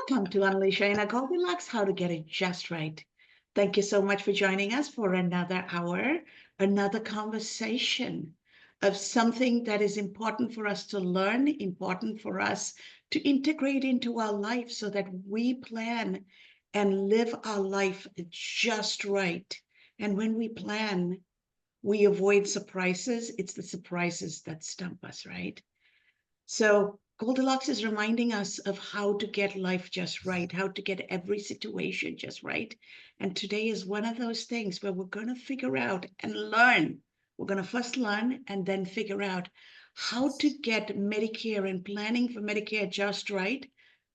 Welcome to Unleash Inner Goldilocks, How to Get It Just Right. Thank you so much for joining us for another hour, another conversation of something that is important for us to learn, important for us to integrate into our life so that we plan and live our life just right. And when we plan, we avoid surprises. It's the surprises that stump us, right? So Goldilocks is reminding us of how to get life just right, how to get every situation just right. And today is one of those things where we're going to figure out and learn. We're going to first learn and then figure out how to get Medicare and planning for Medicare just right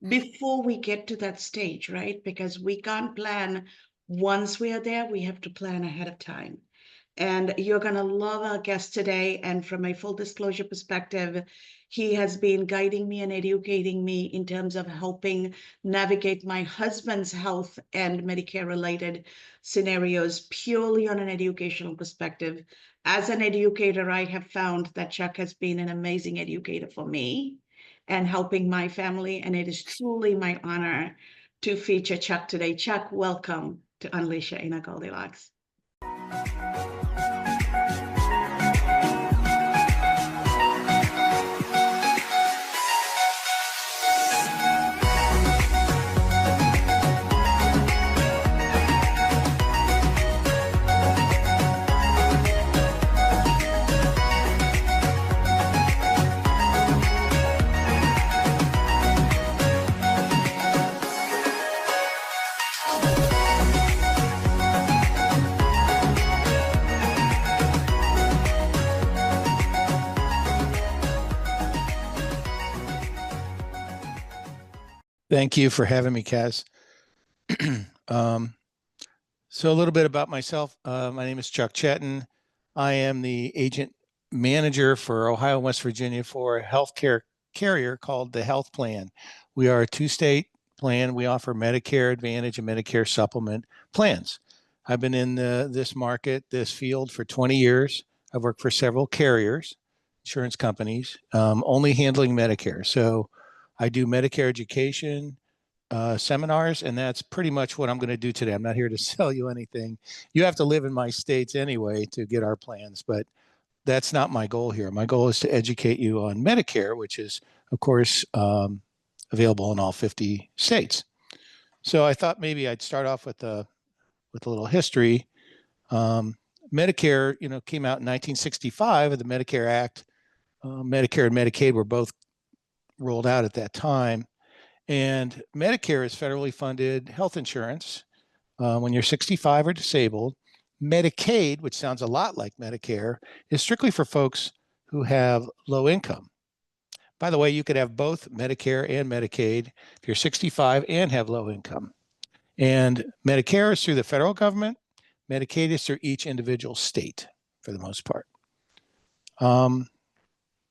before we get to that stage, right? Because we can't plan once we are there, we have to plan ahead of time. And you're going to love our guest today. And from a full disclosure perspective, he has been guiding me and educating me in terms of helping navigate my husband's health and Medicare related scenarios purely on an educational perspective. As an educator, I have found that Chuck has been an amazing educator for me and helping my family. And it is truly my honor to feature Chuck today. Chuck, welcome to Unleash Your Inner Goldilocks. Thank you for having me, Kaz. So a little bit about myself. My name is Chuck Cheton. I am the agent manager for Ohio and West Virginia for a healthcare carrier called the Health Plan. We are a two-state plan. We offer Medicare Advantage and Medicare Supplement plans. I've been in this market, this field for 20 years. I've worked for several carriers, insurance companies, only handling Medicare. So I do Medicare education seminars, and that's pretty much what I'm going to do today. I'm not here to sell you anything. You have to live in my states anyway to get our plans, but that's not my goal here. My goal is to educate you on Medicare, which is, of course, available in all 50 states. So I thought maybe I'd start off with a little history. Medicare, came out in 1965 with the Medicare Act. Medicare and Medicaid were both rolled out at that time. And Medicare is federally funded health insurance when you're 65 or disabled. Medicaid, which sounds a lot like Medicare, is strictly for folks who have low income. By the way, you could have both Medicare and Medicaid if you're 65 and have low income. And Medicare is through the federal government. Medicaid is through each individual state for the most part.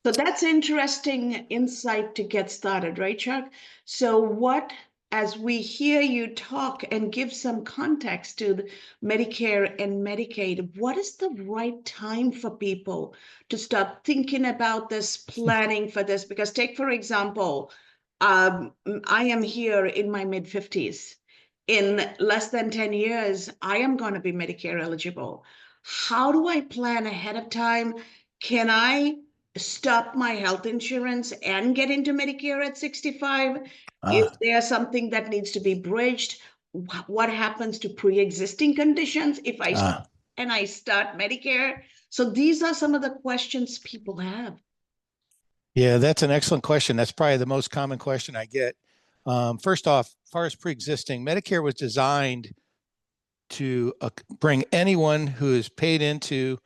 So that's interesting insight to get started, right, Chuck? So as we hear you talk and give some context to the Medicare and Medicaid, what is the right time for people to start thinking about this, planning for this? Because take, for example, I am here in my mid-50s. In less than 10 years, I am going to be Medicare eligible. How do I plan ahead of time? Can I stop my health insurance and get into Medicare at 65? Is there something that needs to be bridged? What happens to pre-existing conditions if I stop and I start Medicare? So these are some of the questions people have. Yeah, that's an excellent question. That's probably the most common question I get. First off, as far as pre-existing, Medicare was designed to bring anyone who is paid into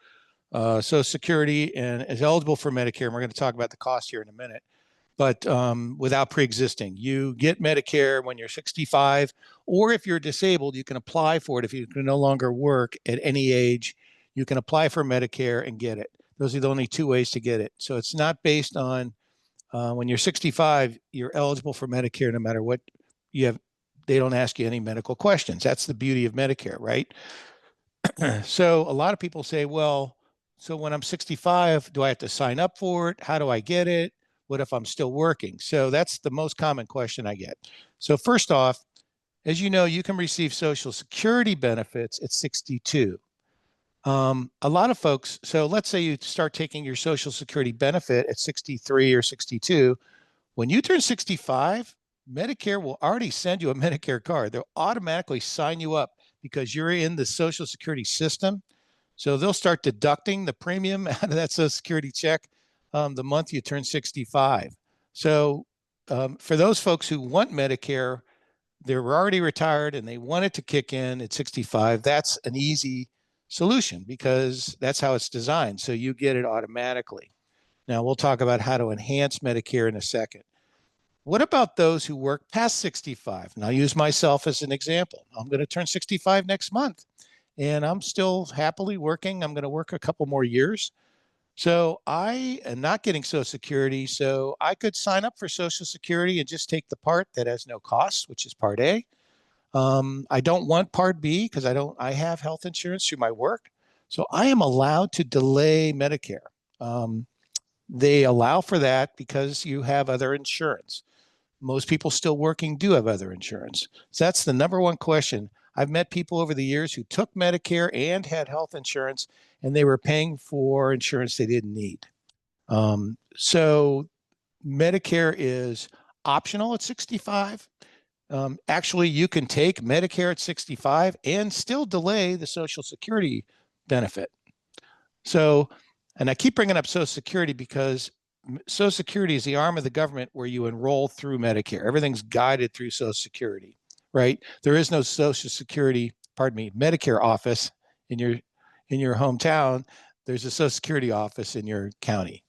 Social Security and is eligible for Medicare, and we're going to talk about the cost here in a minute, but without pre-existing. You get Medicare when you're 65, or if you're disabled, you can apply for it. If you can no longer work at any age, you can apply for Medicare and get it. Those are the only two ways to get it. So it's not based on when you're 65, you're eligible for Medicare no matter what you have. They don't ask you any medical questions. That's the beauty of Medicare, right? So a lot of people say, well, so when I'm 65, do I have to sign up for it? How do I get it? What if I'm still working? So that's the most common question I get. So first off, as you know, you can receive Social Security benefits at 62. A lot of folks, so let's say you start taking your Social Security benefit at 63 or 62. When you turn 65, Medicare will already send you a Medicare card. They'll automatically sign you up because you're in the Social Security system. So they'll start deducting the premium out of that Social Security check the month you turn 65. So for those folks who want Medicare, they're already retired and they want it to kick in at 65, that's an easy solution because that's how it's designed. So you get it automatically. Now we'll talk about how to enhance Medicare in a second. What about those who work past 65? And I'll use myself as an example. I'm going to turn 65 next month and I'm still happily working. I'm going to work a couple more years. So I am not getting Social Security. So I could sign up for Social Security and just take the part that has no cost, which is Part A. I don't want Part B because I have health insurance through my work. So I am allowed to delay Medicare. They allow for that because you have other insurance. Most people still working do have other insurance. So that's the number one question. I've met people over the years who took Medicare and had health insurance, and they were paying for insurance they didn't need. So Medicare is optional at 65. Actually, you can take Medicare at 65 and still delay the Social Security benefit. So, and I keep bringing up Social Security because Social Security is the arm of the government where you enroll through Medicare. Everything's guided through Social Security, right? There is no Social Security, Medicare office in your hometown. There's a Social Security office in your county.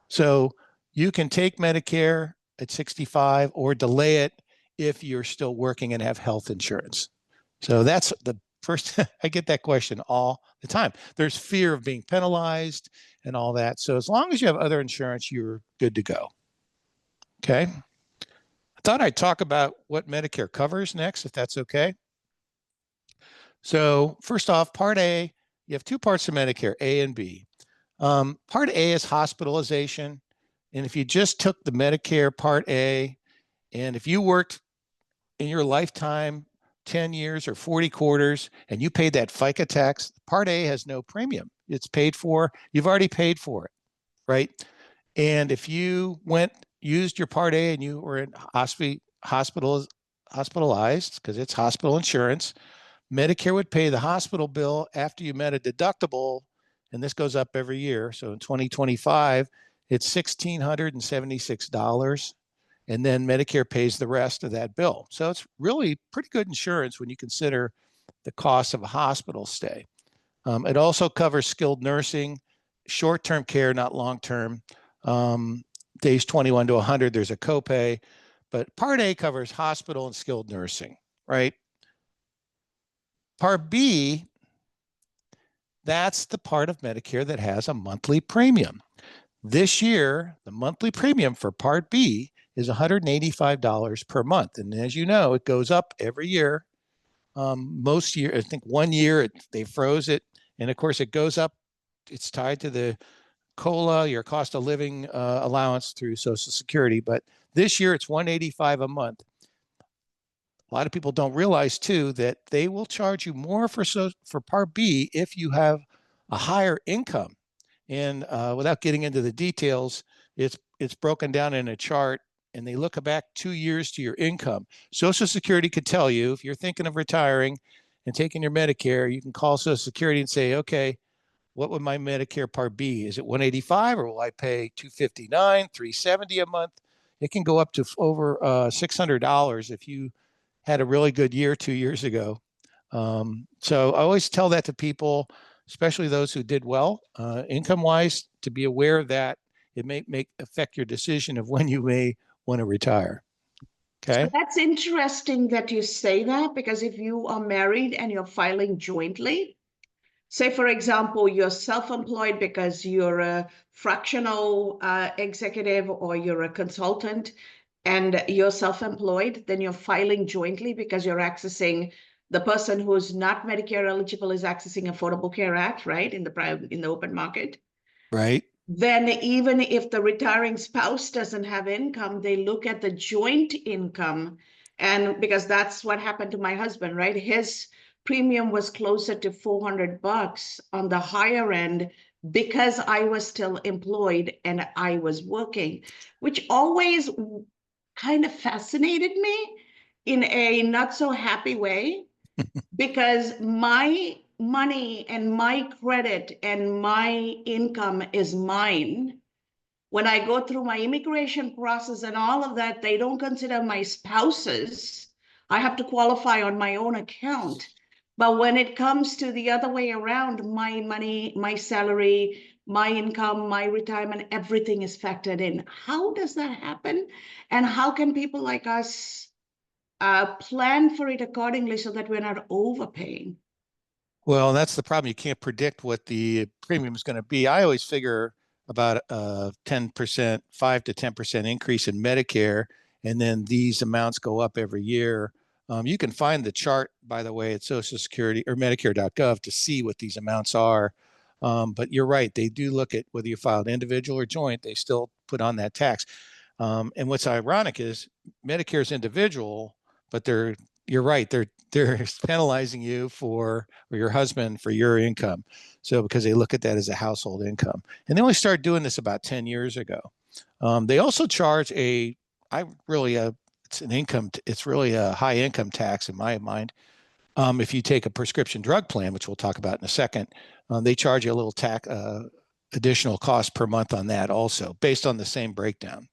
So you can take Medicare at 65 or delay it if you're still working and have health insurance. So that's the first, I get that question all the time. There's fear of being penalized and all that. So as long as you have other insurance, you're good to go. Okay. I thought I'd talk about what Medicare covers next, if that's okay. So first off, Part A, you have two parts of Medicare, A and B. Part A is hospitalization. And if you just took the Medicare Part A, and if you worked in your lifetime 10 years or 40 quarters and you paid that FICA tax, Part A has no premium. It's paid for. You've already paid for it, right? And if you used your Part A and you were in hospitalized because it's hospital insurance, Medicare would pay the hospital bill after you met a deductible, and this goes up every year. So in 2025, it's $1,676. And then Medicare pays the rest of that bill. So it's really pretty good insurance when you consider the cost of a hospital stay. It also covers skilled nursing, short-term care, not long-term. Days 21 to 100, there's a copay. But Part A covers hospital and skilled nursing, right? Part B, that's the part of Medicare that has a monthly premium. This year, the monthly premium for Part B is $185 per month. And as you know, it goes up every year. Most year, I think 1 year they froze it. And of course, it goes up. It's tied to the COLA, your cost of living allowance through Social Security. But this year, it's $185 a month. A lot of people don't realize, too, that they will charge you more for Part B if you have a higher income. And without getting into the details, it's broken down in a chart, and they look back 2 years to your income. Social Security could tell you if you're thinking of retiring and taking your Medicare, you can call Social Security and say, okay, what would my Medicare Part B? Is it 185 or will I pay 259, 370 a month? It can go up to over $600 if you had a really good year 2 years ago. So I always tell that to people, especially those who did well income-wise, to be aware that it may affect your decision of when you may want to retire. Okay. So that's interesting that you say that, because if you are married and you're filing jointly, say, for example, you're self-employed because you're a fractional executive or you're a consultant and you're self-employed, then you're filing jointly because you're accessing, the person who's not Medicare eligible is accessing Affordable Care Act, right? In the open market. Right. then even if the retiring spouse doesn't have income, they look at the joint income. And because that's what happened to my husband, right? His premium was closer to $400 on the higher end because I was still employed and I was working, which always kind of fascinated me in a not so happy way, because my money and my credit and my income is mine. When I go through my immigration process and all of that, they don't consider my spouses. I have to qualify on my own account. But when it comes to the other way around, my money, my salary, my income, my retirement, everything is factored in. How does that happen? And how can people like us plan for it accordingly so that we're not overpaying? Well, that's the problem. You can't predict what the premium is going to be. I always figure about a 10%, 5 to 10% increase in Medicare, and then these amounts go up every year. You can find the chart, by the way, at Social Security or Medicare.gov to see what these amounts are. But you're right. They do look at whether you filed individual or joint, they still put on that tax. And what's ironic is Medicare is individual, but you're right, they're penalizing you for, or your husband for your income. So because they look at that as a household income, and they only started doing this about 10 years ago. They also charge it's an income, it's really a high income tax in my mind. If you take a prescription drug plan, which we'll talk about in a second, they charge you a little additional cost per month on that also, based on the same breakdown.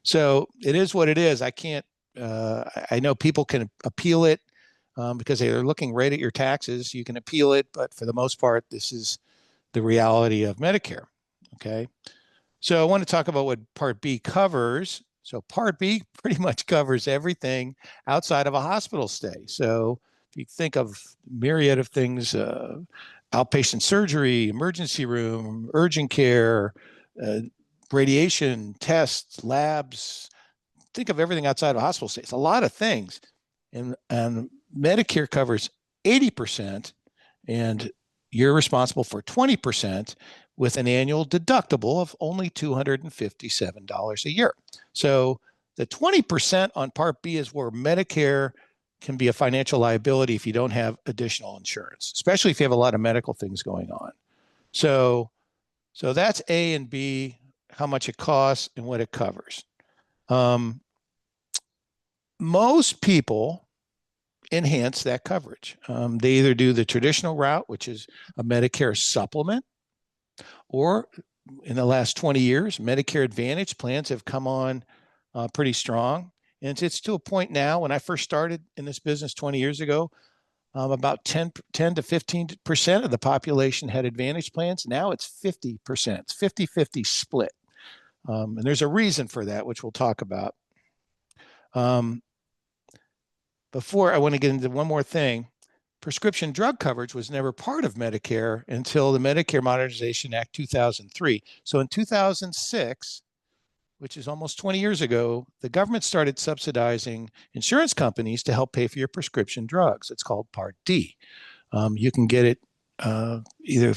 So it is what it is. I know people can appeal it because they are looking right at your taxes. You can appeal it, but for the most part, this is the reality of Medicare. Okay. So I want to talk about what Part B covers. So Part B pretty much covers everything outside of a hospital stay. So if you think of myriad of things, outpatient surgery, emergency room, urgent care, uh, radiation, tests, labs, think of everything outside of a hospital stay. It's a lot of things. And Medicare covers 80%, and you're responsible for 20% with an annual deductible of only $257 a year. So the 20% on Part B is where Medicare can be a financial liability if you don't have additional insurance, especially if you have a lot of medical things going on. So that's A and B, how much it costs and what it covers. Most people enhance that coverage. They either do the traditional route, which is a Medicare supplement, or in the last 20 years, Medicare Advantage plans have come on pretty strong. And it's to a point now, when I first started in this business 20 years ago, about 10 to 15% of the population had Advantage plans. Now it's 50%. It's 50-50 split. And there's a reason for that, which we'll talk about. Before I want to get into one more thing, prescription drug coverage was never part of Medicare until the Medicare Modernization Act 2003. So in 2006, which is almost 20 years ago, the government started subsidizing insurance companies to help pay for your prescription drugs. It's called Part D. You can get it either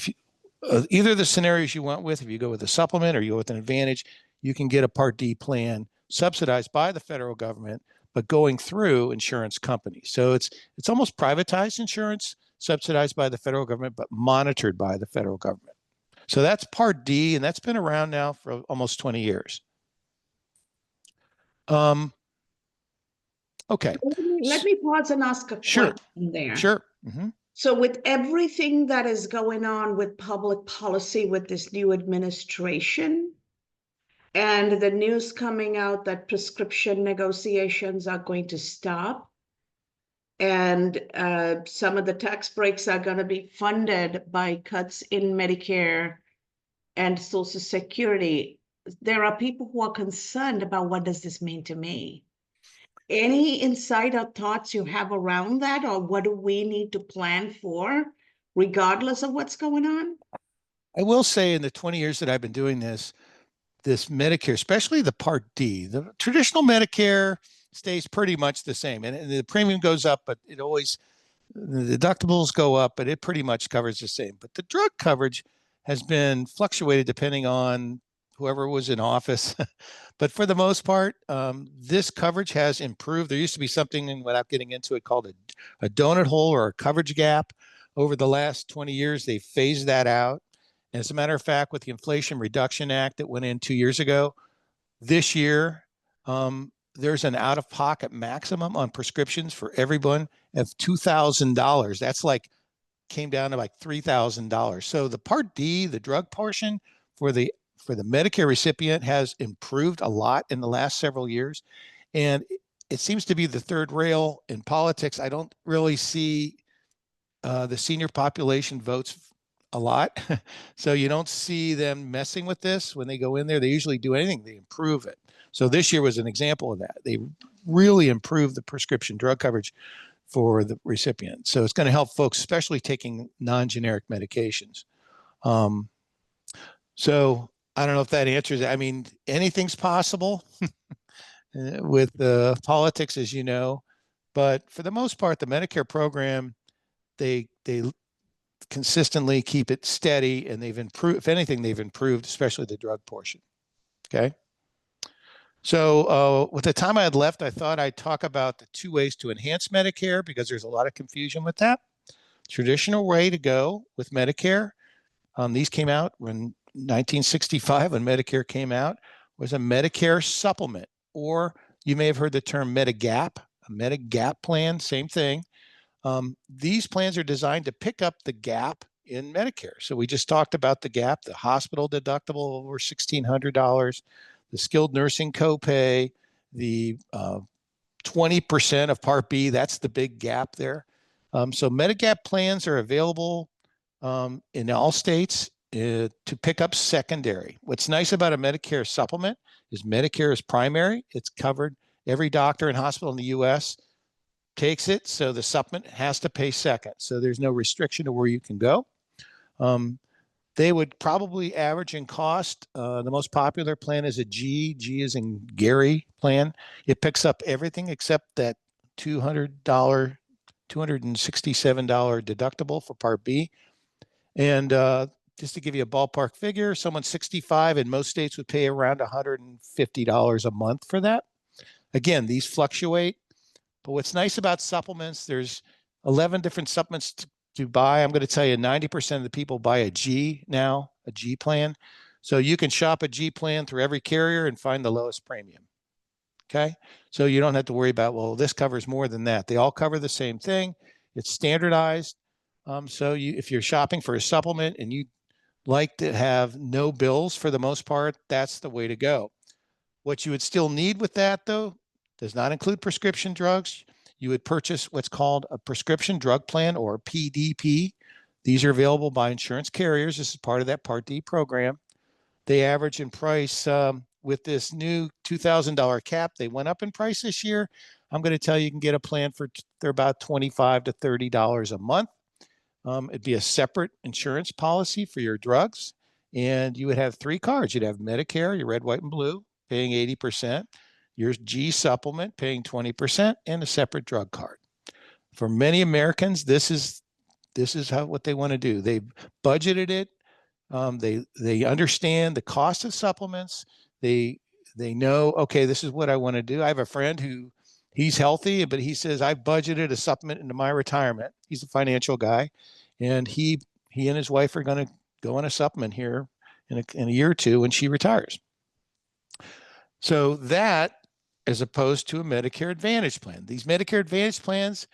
the scenarios you went with. If you go with a supplement or you go with an Advantage, you can get a Part D plan subsidized by the federal government, but going through insurance companies. So it's almost privatized insurance, subsidized by the federal government, but monitored by the federal government. So that's Part D, and that's been around now for almost 20 years. Okay. Let me pause and ask a question there. Sure. Mm-hmm. So with everything that is going on with public policy with this new administration, and the news coming out that prescription negotiations are going to stop, and some of the tax breaks are going to be funded by cuts in Medicare and Social Security, there are people who are concerned about what does this mean to me? Any insight or thoughts you have around that, or what do we need to plan for, regardless of what's going on? I will say, in the 20 years that I've been doing this Medicare, especially the Part D, the traditional Medicare stays pretty much the same, and the premium goes up, but the deductibles go up, but it pretty much covers the same. But the drug coverage has been fluctuated depending on whoever was in office. But for the most part, this coverage has improved. There used to be something, without getting into it, called a donut hole or a coverage gap. Over the last 20 years, they phased that out. And as a matter of fact, with the Inflation Reduction Act that went in 2 years ago, this year, there's an out-of-pocket maximum on prescriptions for everyone of $2,000. That's like came down to like $3,000. So the Part D, the drug portion for the Medicare recipient, has improved a lot in the last several years, and it seems to be the third rail in politics. I don't really see the senior population votes a lot, so you don't see them messing with this when they go in there. They usually do anything, they improve it. So this year was an example of that. They really improved the prescription drug coverage for the recipient. So it's going to help folks, especially taking non-generic medications. So I don't know if that answers it. I mean, anything's possible with politics, as you know, but for the most part, the Medicare program, they consistently keep it steady, and they've improved. If anything, they've improved, especially the drug portion. Okay. So with the time I had left, I thought I'd talk about the two ways to enhance Medicare, because there's a lot of confusion with that. Traditional way to go with Medicare, these came out when 1965, when Medicare came out, was a Medicare supplement, or you may have heard the term Medigap, a Medigap plan, same thing. These plans are designed to pick up the gap in Medicare. So we just talked about the gap, the hospital deductible over $1,600, the skilled nursing copay, the 20% of Part B, that's the big gap there. So Medigap plans are available in all states to pick up secondary. What's nice about a Medicare supplement is Medicare is primary. It's covered. Every doctor and hospital in the U.S. takes it, so the supplement has to pay second. So there's no restriction to where you can go. They would probably average in cost. The most popular plan is a G. G is in Gary plan. It picks up everything except that $267 deductible for Part B. And just to give you a ballpark figure, someone 65 in most states would pay around $150 a month for that. Again, these fluctuate. But what's nice about supplements, there's 11 different supplements to buy. I'm going to tell you 90% of the people buy a G now, a G plan. So you can shop a G plan through every carrier and find the lowest premium. Okay. So you don't have to worry about, well, this covers more than that. They all cover the same thing. It's standardized. So if you're shopping for a supplement and you like to have no bills for the most part, that's the way to go. What you would still need with that, though, does not include prescription drugs. You would purchase what's called a prescription drug plan, or PDP. These are available by insurance carriers. This is part of that Part D program. They average in price with this new $2,000 cap. They went up in price this year. I'm going to tell you, you can get a plan for they're about $25 to $30 a month. It'd be a separate insurance policy for your drugs, and you would have three cards. You'd have Medicare, your red, white, and blue, paying 80%, your G supplement paying 20%, and a separate drug card. For many Americans, this is what they want to do. They've budgeted it. They understand the cost of supplements. They know, okay, this is what I want to do. I have a friend who he's healthy, but he says, I've budgeted a supplement into my retirement. He's a financial guy, and he and his wife are going to go on a supplement here in a year or two when she retires. So that, as opposed to a Medicare Advantage plan. These Medicare Advantage plans,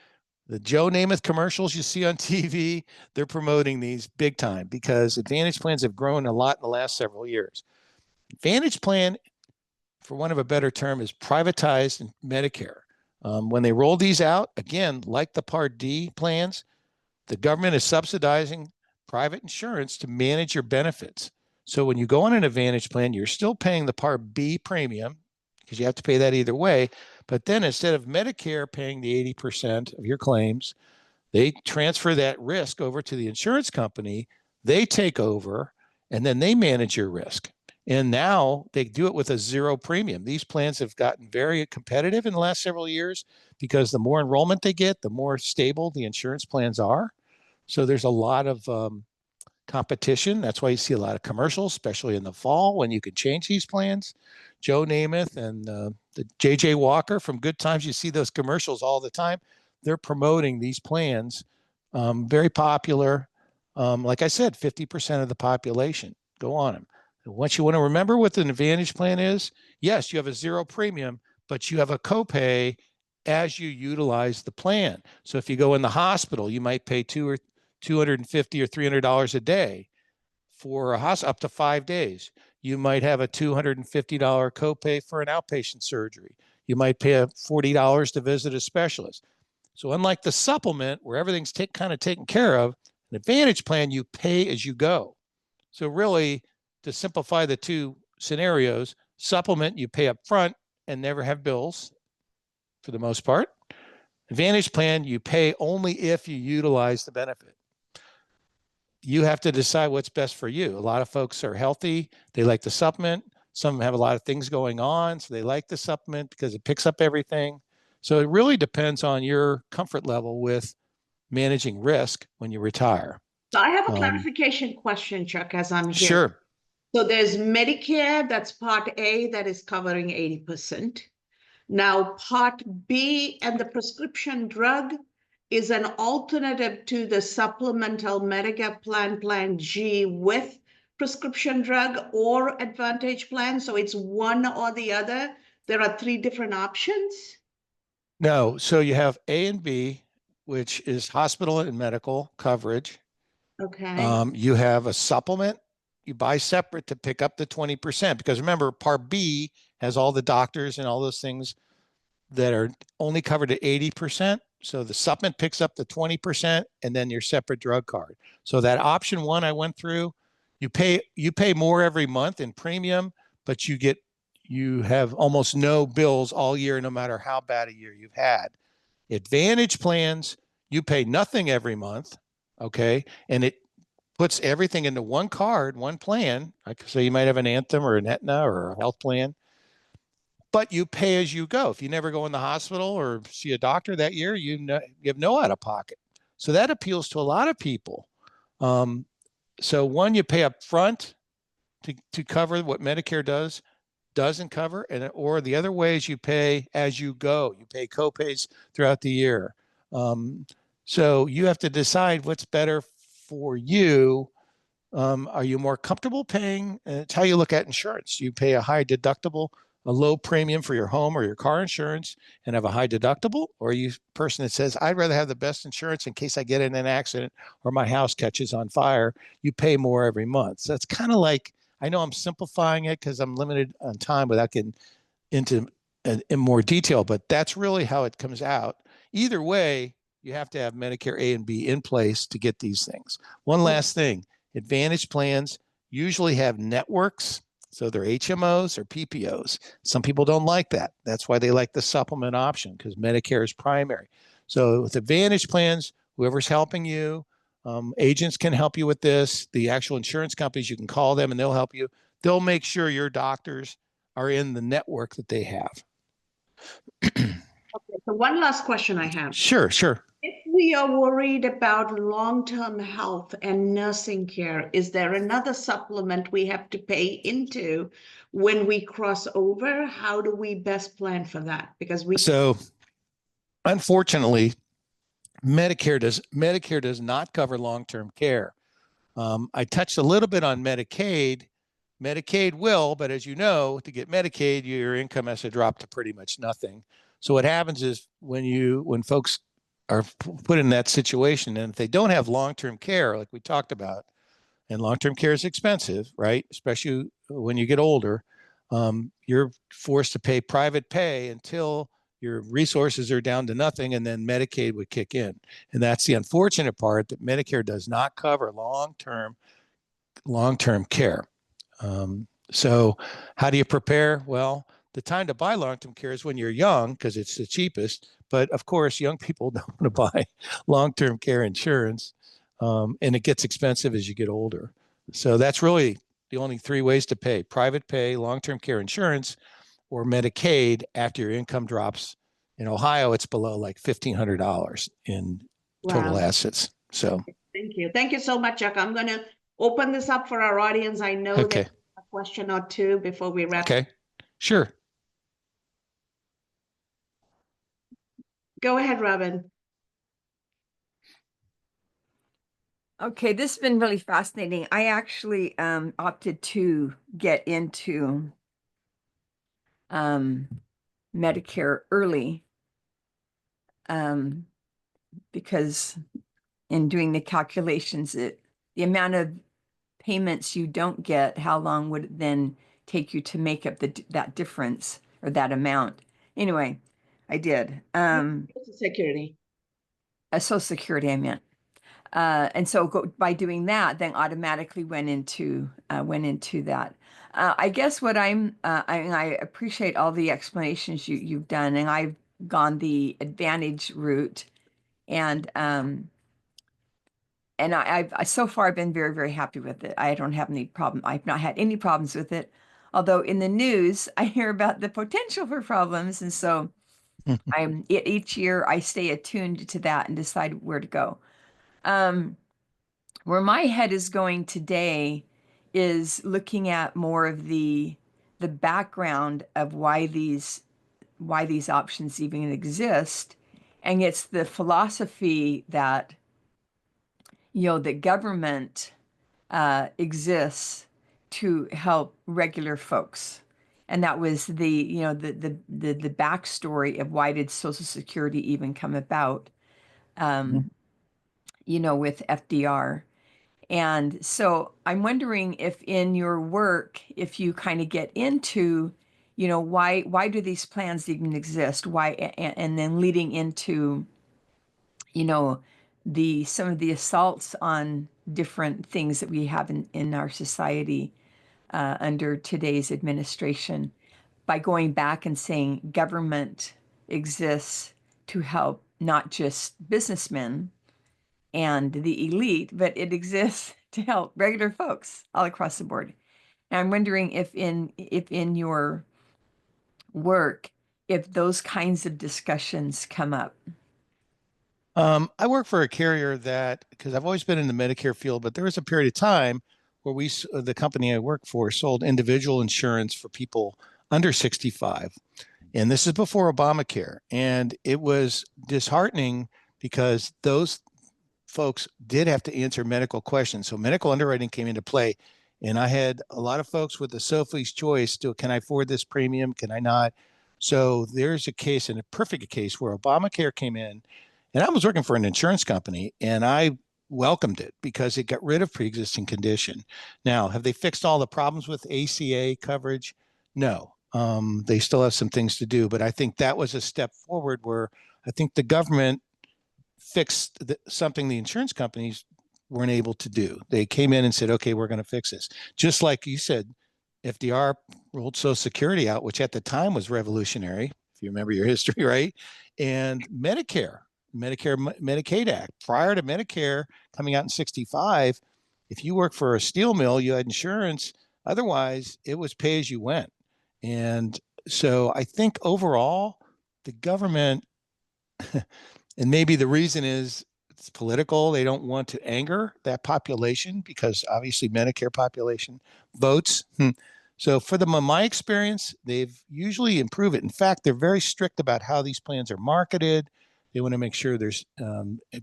the Joe Namath commercials you see on TV, they're promoting these big time because Advantage plans have grown a lot in the last several years. Advantage plan, for want of a better term, is privatized in Medicare. When they roll these out, again, like the Part D plans, the government is subsidizing private insurance to manage your benefits. So when you go on an Advantage plan, you're still paying the Part B premium, because you have to pay that either way. But then instead of Medicare paying the 80% of your claims, they transfer that risk over to the insurance company. They take over, and then they manage your risk. And now they do it with a zero premium. These plans have gotten very competitive in the last several years because the more enrollment they get, the more stable the insurance plans are. So there's a lot of competition. That's why you see a lot of commercials, especially in the fall when you can change these plans. Joe Namath and the JJ Walker from Good Times, you see those commercials all the time. They're promoting these plans, very popular. Like I said, 50% of the population go on them. And what you want to remember what the Advantage plan is, yes, you have a zero premium, but you have a copay as you utilize the plan. So if you go in the hospital, you might pay $250 or $300 a day for a hospital up to 5 days. You might have a $250 copay for an outpatient surgery. You might pay $40 to visit a specialist. So unlike the supplement where everything's kind of taken care of, an Advantage plan, you pay as you go. So really, to simplify the two scenarios, supplement, you pay up front and never have bills for the most part. Advantage plan, you pay only if you utilize the benefit. You have to decide what's best for you. A lot of folks are healthy. They like the supplement. Some have a lot of things going on, so they like the supplement because it picks up everything. So it really depends on your comfort level with managing risk when you retire. So I have a clarification question, Chuck, as I'm here. Sure. So there's Medicare, that's Part A, that is covering 80%. Now, Part B and the prescription drug is an alternative to the supplemental Medicare plan, Plan G, with prescription drug or Advantage plan. So it's one or the other. There are three different options. No, so you have A and B, which is hospital and medical coverage. Okay. You have a supplement. You buy separate to pick up the 20%, because remember, Part B has all the doctors and all those things that are only covered at 80%. So the supplement picks up the 20% and then your separate drug card. So that option one I went through, you pay more every month in premium, but you have almost no bills all year, no matter how bad a year you've had. Advantage plans, you pay nothing every month, okay? And it puts everything into one card, one plan. So you might have an Anthem or an Aetna or a health plan, but you pay as you go. If you never go in the hospital or see a doctor that year, you have no out of pocket. So that appeals to a lot of people. So one, you pay up front to cover what Medicare doesn't cover, or the other way is you pay as you go. You pay copays throughout the year. So you have to decide what's better for you. Are you more comfortable paying? It's how you look at insurance. You pay a high deductible, a low premium for your home or your car insurance and have a high deductible, or are you a person that says, I'd rather have the best insurance in case I get in an accident or my house catches on fire? You pay more every month. So it's kind of like, I know I'm simplifying it because I'm limited on time without getting into in more detail, but that's really how it comes out. Either way, you have to have Medicare A and B in place to get these things. One last thing, Advantage plans usually have networks. So they're HMOs or PPOs. Some people don't like that. That's why they like the supplement option, because Medicare is primary. So with Advantage plans, whoever's helping you, agents can help you with this. The actual insurance companies, you can call them and they'll help you. They'll make sure your doctors are in the network that they have. Okay, so one last question I have. Sure. If we are worried about long-term health and nursing care, is there another supplement we have to pay into when we cross over? How do we best plan for that? Because so unfortunately, Medicare does not cover long-term care. I touched a little bit on Medicaid. Medicaid will, but as you know, to get Medicaid, your income has to drop to pretty much nothing. So what happens is when folks are put in that situation, and if they don't have long-term care, like we talked about, and long-term care is expensive, right? Especially when you get older, you're forced to pay private pay until your resources are down to nothing, and then Medicaid would kick in. And that's the unfortunate part, that Medicare does not cover long-term care. So how do you prepare? Well, the time to buy long-term care is when you're young, because it's the cheapest. But of course, young people don't want to buy long-term care insurance, and it gets expensive as you get older. So that's really the only three ways to pay: private pay, long-term care insurance, or Medicaid after your income drops. In Ohio, it's below like $1,500 in total assets. So thank you so much, Chuck. I'm going to open this up for our audience. I know Okay. there's a question or two before we wrap. Okay. Sure. Go ahead, Robin. Okay, this has been really fascinating. I actually opted to get into Medicare early because in doing the calculations, the amount of payments you don't get, how long would it then take you to make up that difference or that amount? Anyway, I did. Social Security. Social Security, I meant. And so by doing that, then automatically went into that. I guess what I appreciate all the explanations you've done, and I've gone the Advantage route, and I've so far been very, very happy with it. I don't have any problem. I've not had any problems with it. Although in the news, I hear about the potential for problems, and so each year I stay attuned to that and decide where to go. Where my head is going today is looking at more of the background of why these options even exist, and it's the philosophy that the government exists to help regular folks. And that was the backstory of why did Social Security even come about, with FDR. And so I'm wondering if in your work, if you kind of get into, why do these plans even exist? Why, and then leading into, some of the assaults on different things that we have in our society under today's administration, by going back and saying government exists to help not just businessmen and the elite, but it exists to help regular folks all across the board. And I'm wondering if in your work, if those kinds of discussions come up. I work for a carrier because I've always been in the Medicare field, but there was a period of time where the company I work for sold individual insurance for people under 65. And this is before Obamacare. And it was disheartening because those folks did have to answer medical questions. So medical underwriting came into play. And I had a lot of folks with the Sophie's choice can I afford this premium? Can I not? So there's a case, and a perfect case, where Obamacare came in. And I was working for an insurance company, and I welcomed it because it got rid of pre-existing condition. Now, have they fixed all the problems with ACA coverage? No. They still have some things to do, but I think that was a step forward where I think the government fixed something the insurance companies weren't able to do. They came in and said, okay, we're going to fix this. Just like you said, FDR rolled Social Security out, which at the time was revolutionary, if you remember your history, right? And Medicare Medicaid Act. Prior to Medicare coming out in 65, if you worked for a steel mill, you had insurance. Otherwise, it was pay as you went. And so I think overall, the government, and maybe the reason is it's political. They don't want to anger that population because obviously Medicare population votes. So for my experience, they've usually improved it. In fact, they're very strict about how these plans are marketed. They want to make sure there's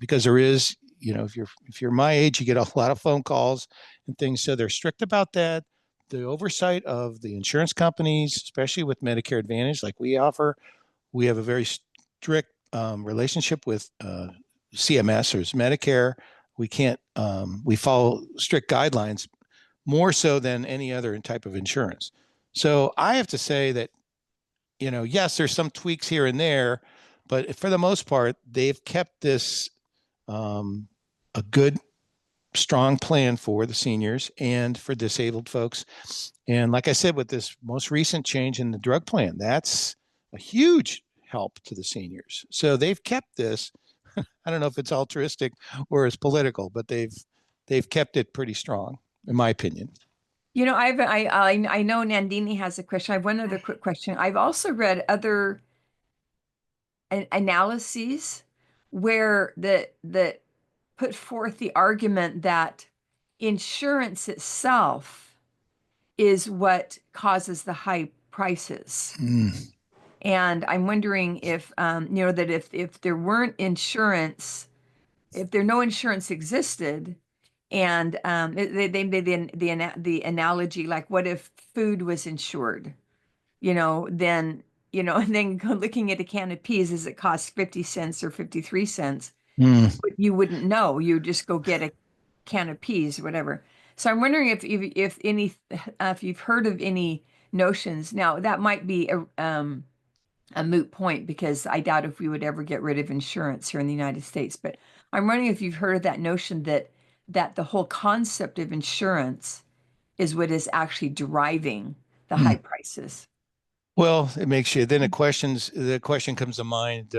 because there is, if you're my age, you get a lot of phone calls and things. So they're strict about that. The oversight of the insurance companies, especially with Medicare Advantage, like we offer, we have a very strict relationship with CMS or Medicare. We can't. We follow strict guidelines more so than any other type of insurance. So I have to say that, yes, there's some tweaks here and there, but for the most part, they've kept this a good, strong plan for the seniors and for disabled folks. And like I said, with this most recent change in the drug plan, that's a huge help to the seniors. So they've kept this. I don't know if it's altruistic or it's political, but they've kept it pretty strong, in my opinion. I know Nandini has a question. I have one other quick question. I've also read other analyses where that put forth the argument that insurance itself is what causes the high prices. Mm. And I'm wondering if, that if there weren't insurance, if there no insurance existed, and they made the analogy, like, what if food was insured? Then, and then looking at a can of peas, does it cost 50 cents or 53 cents? Mm. You wouldn't know. You just go get a can of peas or whatever. So I'm wondering if you've heard of any notions. Now, that might be a moot point, because I doubt if we would ever get rid of insurance here in the United States. But I'm wondering if you've heard of that notion that the whole concept of insurance is what is actually driving the high prices. Well, it makes you, then the question comes to mind,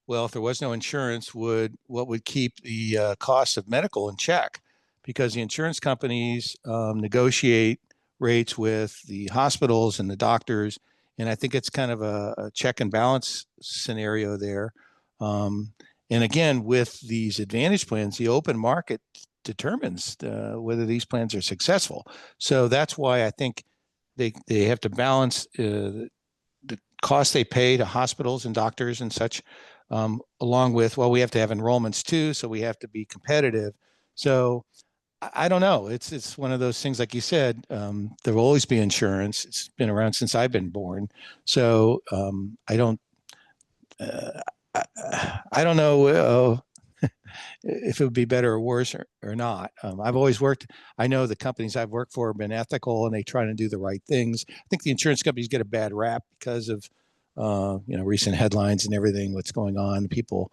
well, if there was no insurance, what would keep the cost of medical in check? Because the insurance companies negotiate rates with the hospitals and the doctors, and I think it's kind of a check and balance scenario there. And again, with these advantage plans, the open market determines whether these plans are successful. So that's why I think they have to balance the cost they pay to hospitals and doctors and such, along with, well, we have to have enrollments too, so we have to be competitive. So I don't know. It's one of those things, like you said, there will always be insurance. It's been around since I've been born. So I don't know if it would be better or worse or not. I've always worked, I know the companies I've worked for have been ethical and they try to do the right things. I think the insurance companies get a bad rap because of, recent headlines and everything, what's going on, people.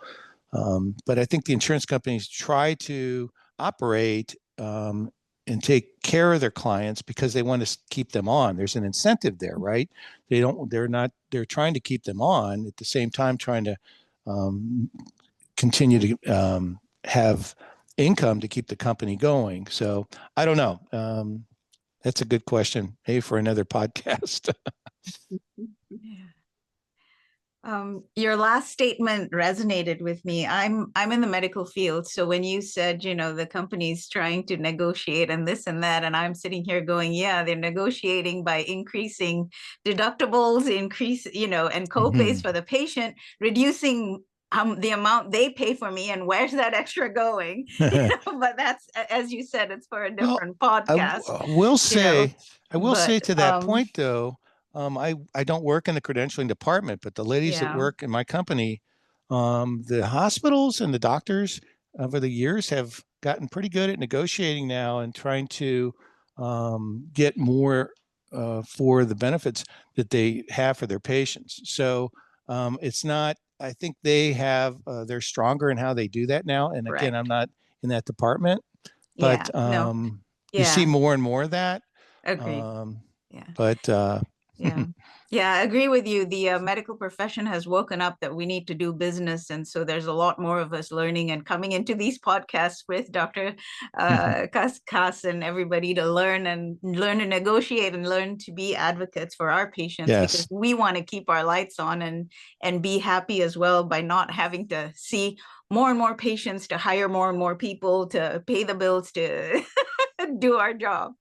But I think the insurance companies try to operate and take care of their clients because they want to keep them on. There's an incentive there, right? They're trying to keep them on at the same time, trying to continue to have income to keep the company going. So I don't know. That's a good question. Maybe for another podcast. Your last statement resonated with me. I'm in the medical field. So when you said, the company's trying to negotiate and this and that, and I'm sitting here going, yeah, they're negotiating by increasing deductibles, and co-pays for the patient, reducing the amount they pay for me, and where's that extra going? But that's, as you said, it's for a different podcast. I will say to that point though, I don't work in the credentialing department, but the ladies that work in my company, the hospitals and the doctors over the years have gotten pretty good at negotiating now and trying to get more for the benefits that they have for their patients. So it's not, I think they're stronger in how they do that now. And again, I'm not in that department, but you see more and more of that. Agreed. But I agree with you. The medical profession has woken up that we need to do business. And so there's a lot more of us learning and coming into these podcasts with Dr. Kass and everybody to learn and negotiate and learn to be advocates for our patients, because we want to keep our lights on and be happy as well by not having to see more and more patients, to hire more and more people, to pay the bills, to do our job.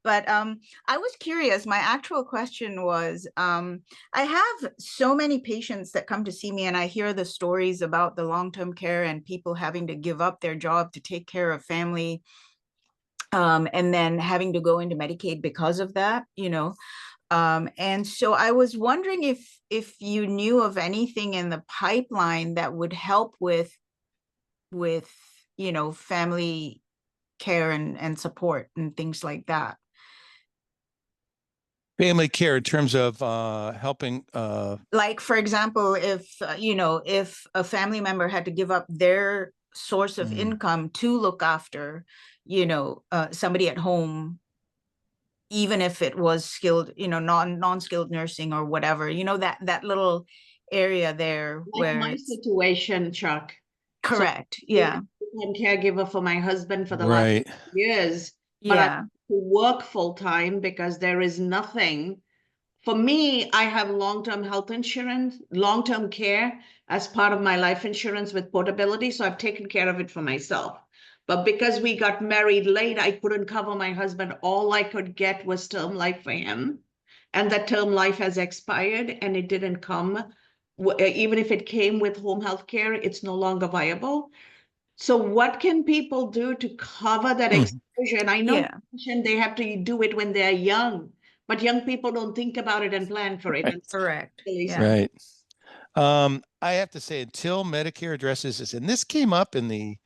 But I was curious. My actual question was, I have so many patients that come to see me, and I hear the stories about the long-term care and people having to give up their job to take care of family, and then having to go into Medicaid because of that, and so I was wondering if you knew of anything in the pipeline that would help with family care and support and things like that. Family care in terms of helping, like, for example, if a family member had to give up their source of income to look after somebody at home, even if it was skilled, non-skilled nursing or whatever, that little area there, like where my situation, Chuck. Correct. So, I'm caregiver for my husband for the last years, but I have to work full time because there is nothing. For me, I have long-term health insurance, long-term care as part of my life insurance with portability. So I've taken care of it for myself. But because we got married late, I couldn't cover my husband. All I could get was term life for him. And that term life has expired and it didn't come. Even if it came with home health care, it's no longer viable. So what can people do to cover that exposure? And I know Yeah. they have to do it when they're young, but young people don't think about it and plan for it. Right. Correct. Yeah. Right. I have to say, until Medicare addresses this, and this came up in the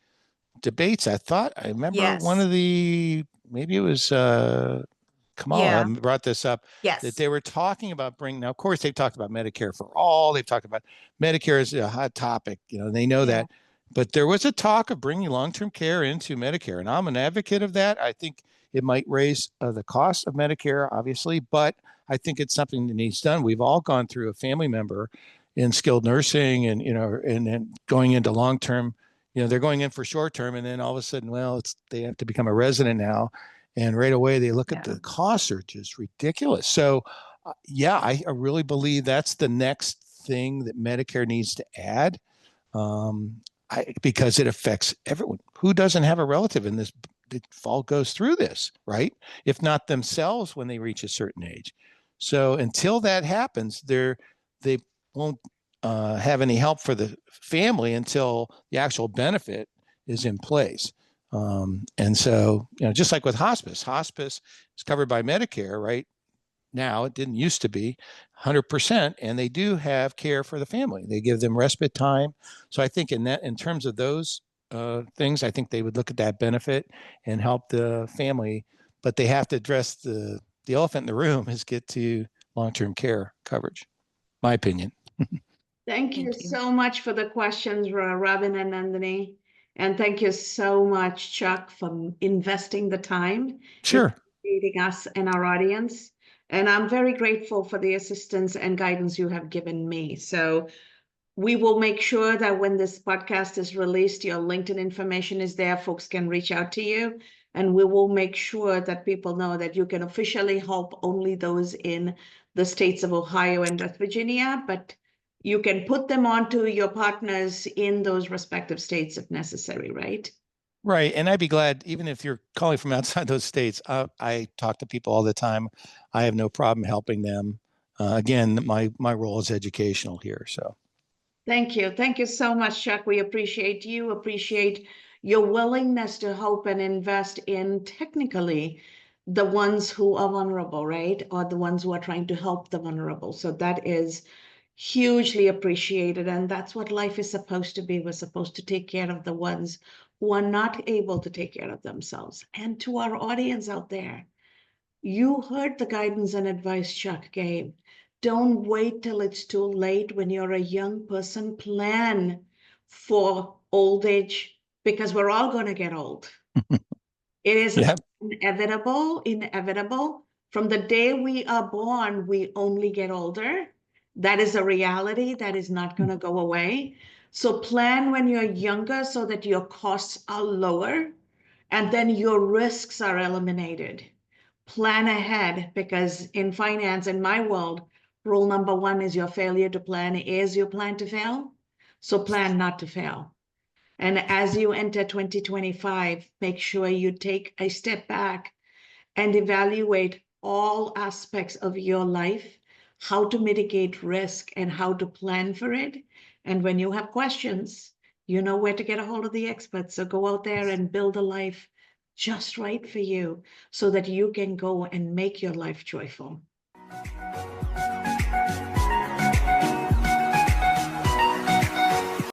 debates, I remember one Yes. of maybe it was Kamala Yeah. brought this up, that Yes. they were talking about now, of course, they've talked about Medicare for all. They've talked about Medicare as a hot topic, they know that. But there was a talk of bringing long-term care into Medicare, and I'm an advocate of that. I think it might raise the cost of Medicare, obviously, but I think it's something that needs done. We've all gone through a family member in skilled nursing and, and going into long-term, they're going in for short-term, and then all of a sudden, well, they have to become a resident now. And right away, they look at the costs are just ridiculous. So, I really believe that's the next thing that Medicare needs to add, because it affects everyone. Who doesn't have a relative in this that all goes through this, right? If not themselves when they reach a certain age. So until that happens, they won't have any help for the family until the actual benefit is in place. And so, just like with hospice is covered by Medicare, right? Now, it didn't used to be 100%, and they do have care for the family. They give them respite time. So I think in terms of those things, I think they would look at that benefit and help the family, but they have to address the elephant in the room is get to long-term care coverage, my opinion. Thank you so much for the questions, Robin and Nandini. And thank you so much, Chuck, for investing the time. Sure. Educating us and our audience. And I'm very grateful for the assistance and guidance you have given me. So we will make sure that when this podcast is released, your LinkedIn information is there. Folks can reach out to you. And we will make sure that people know that you can officially help only those in the states of Ohio and West Virginia, but you can put them onto your partners in those respective states if necessary, right? Right. And I'd be glad, even if you're calling from outside those states, I talk to people all the time. I have no problem helping them. Again, my role is educational here. So thank you. Thank you so much, Chuck. We appreciate you, appreciate your willingness to help and invest in technically the ones who are vulnerable, right? Or the ones who are trying to help the vulnerable. So that is hugely appreciated. And that's what life is supposed to be. We're supposed to take care of the ones who are not able to take care of themselves. And to our audience out there, you heard the guidance and advice Chuck gave. Don't wait till it's too late when you're a young person. Plan for old age because we're all going to get old. It is inevitable. From the day we are born, we only get older. That is a reality that is not going to go away. So plan when you're younger so that your costs are lower and then your risks are eliminated. Plan ahead because in finance, in my world, rule number one is your failure to plan is your plan to fail. So plan not to fail. And as you enter 2025, make sure you take a step back and evaluate all aspects of your life, how to mitigate risk and how to plan for it. And when you have questions, you know where to get a hold of the experts. So go out there and build a life just right for you so that you can go and make your life joyful.